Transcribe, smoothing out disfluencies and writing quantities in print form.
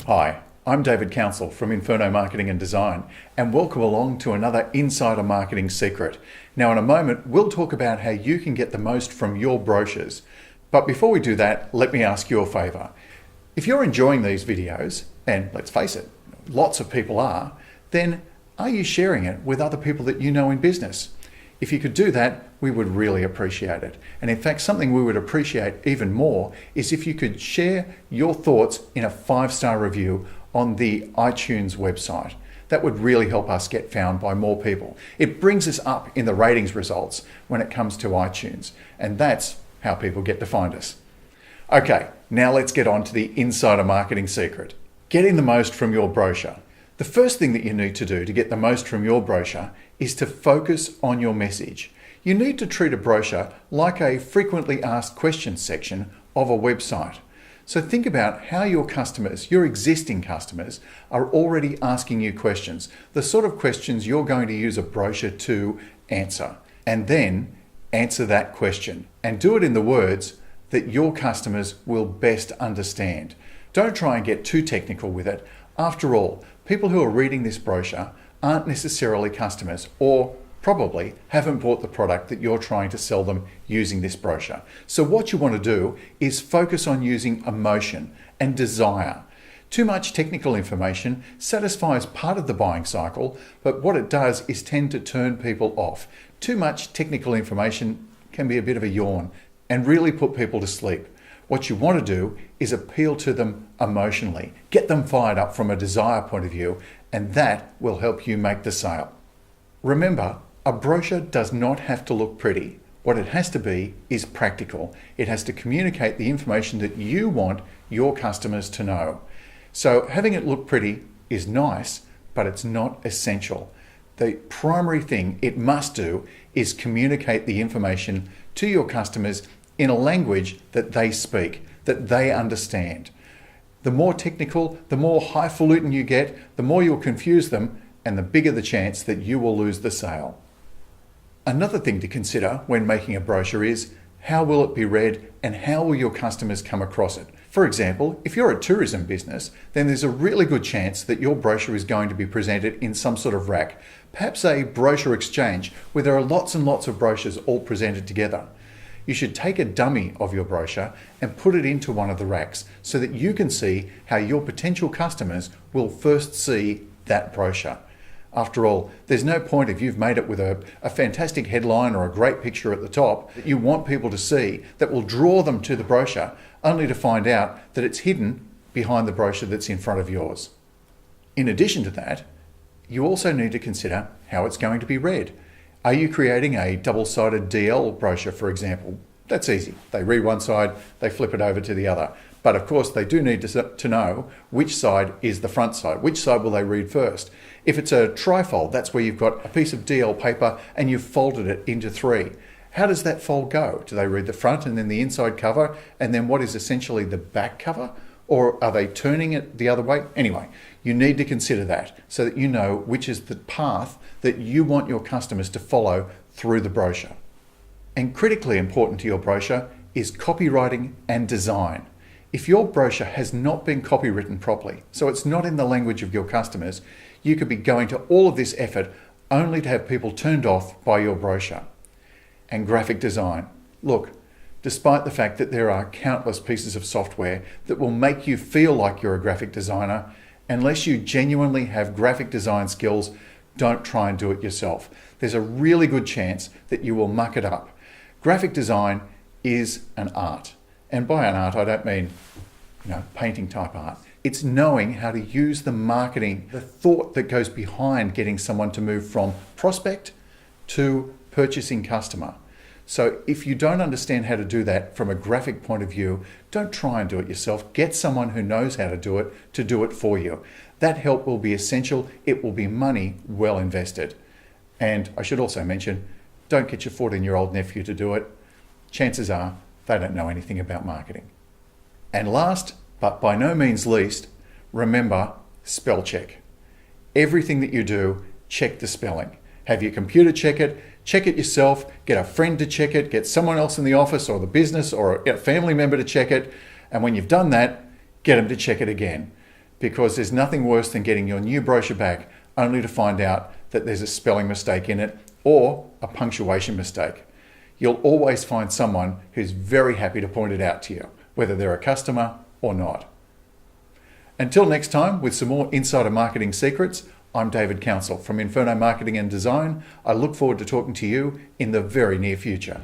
Hi, I'm David Council from Inferno Marketing and Design, and welcome along to another Insider Marketing Secret. Now in a moment, we'll talk about how you can get the most from your brochures. But before we do that, let me ask you a favor. If you're enjoying these videos, and let's face it, lots of people are, then are you sharing it with other people that you know in business? If you could do that, we would really appreciate it. And in fact, something we would appreciate even more is if you could share your thoughts in a 5-star review on the iTunes website. That would really help us get found by more people. It brings us up in the ratings results when it comes to iTunes, and that's how people get to find us. Okay, now let's get on to the insider marketing secret. Getting the most from your brochure. The first thing that you need to do to get the most from your brochure is to focus on your message. You need to treat a brochure like a frequently asked questions section of a website. So think about how your customers, your existing customers, are already asking you questions, the sort of questions you're going to use a brochure to answer. And then answer that question and do it in the words that your customers will best understand. Don't try and get too technical with it. After all, people who are reading this brochure aren't necessarily customers, or probably haven't bought the product that you're trying to sell them using this brochure. So what you want to do is focus on using emotion and desire. Too much technical information satisfies part of the buying cycle, but what it does is tend to turn people off. Too much technical information can be a bit of a yawn and really put people to sleep. What you want to do is appeal to them emotionally, get them fired up from a desire point of view, and that will help you make the sale. Remember, a brochure does not have to look pretty. What it has to be is practical. It has to communicate the information that you want your customers to know. So having it look pretty is nice, but it's not essential. The primary thing it must do is communicate the information to your customers in a language that they speak, that they understand. The more technical, the more highfalutin you get, the more you'll confuse them, and the bigger the chance that you will lose the sale. Another thing to consider when making a brochure is how will it be read and how will your customers come across it? For example, if you're a tourism business, then there's a really good chance that your brochure is going to be presented in some sort of rack, perhaps a brochure exchange where there are lots and lots of brochures all presented together. You should take a dummy of your brochure and put it into one of the racks so that you can see how your potential customers will first see that brochure. After all, there's no point if you've made it with a fantastic headline or a great picture at the top that you want people to see that will draw them to the brochure, only to find out that it's hidden behind the brochure that's in front of yours. In addition to that, you also need to consider how it's going to be read. Are you creating a double-sided DL brochure, for example? That's easy. They read one side, they flip it over to the other. But of course, they do need to know which side is the front side. Which side will they read first? If it's a trifold, that's where you've got a piece of DL paper and you've folded it into 3. How does that fold go? Do they read the front and then the inside cover and then what is essentially the back cover? Or are they turning it the other way? Anyway, you need to consider that so that you know which is the path that you want your customers to follow through the brochure. And critically important to your brochure is copywriting and design. If your brochure has not been copywritten properly, so it's not in the language of your customers, you could be going to all of this effort only to have people turned off by your brochure. And graphic design. Look, despite the fact that there are countless pieces of software that will make you feel like you're a graphic designer, unless you genuinely have graphic design skills, don't try and do it yourself. There's a really good chance that you will muck it up. Graphic design is an art. And by an art, I don't mean, painting type art. It's knowing how to use the marketing, the thought that goes behind getting someone to move from prospect to purchasing customer. So if you don't understand how to do that from a graphic point of view, don't try and do it yourself. Get someone who knows how to do it for you. That help will be essential. It will be money well invested. And I should also mention, don't get your 14-year-old nephew to do it. Chances are they don't know anything about marketing. And last, but by no means least, remember spell check. Everything that you do, check the spelling. Have your computer check it yourself, get a friend to check it, get someone else in the office or the business or a family member to check it. And when you've done that, get them to check it again. because there's nothing worse than getting your new brochure back only to find out that there's a spelling mistake in it or a punctuation mistake. You'll always find someone who's very happy to point it out to you, whether they're a customer or not. Until next time, with some more insider marketing secrets, I'm David Council from Inferno Marketing and Design. I look forward to talking to you in the very near future.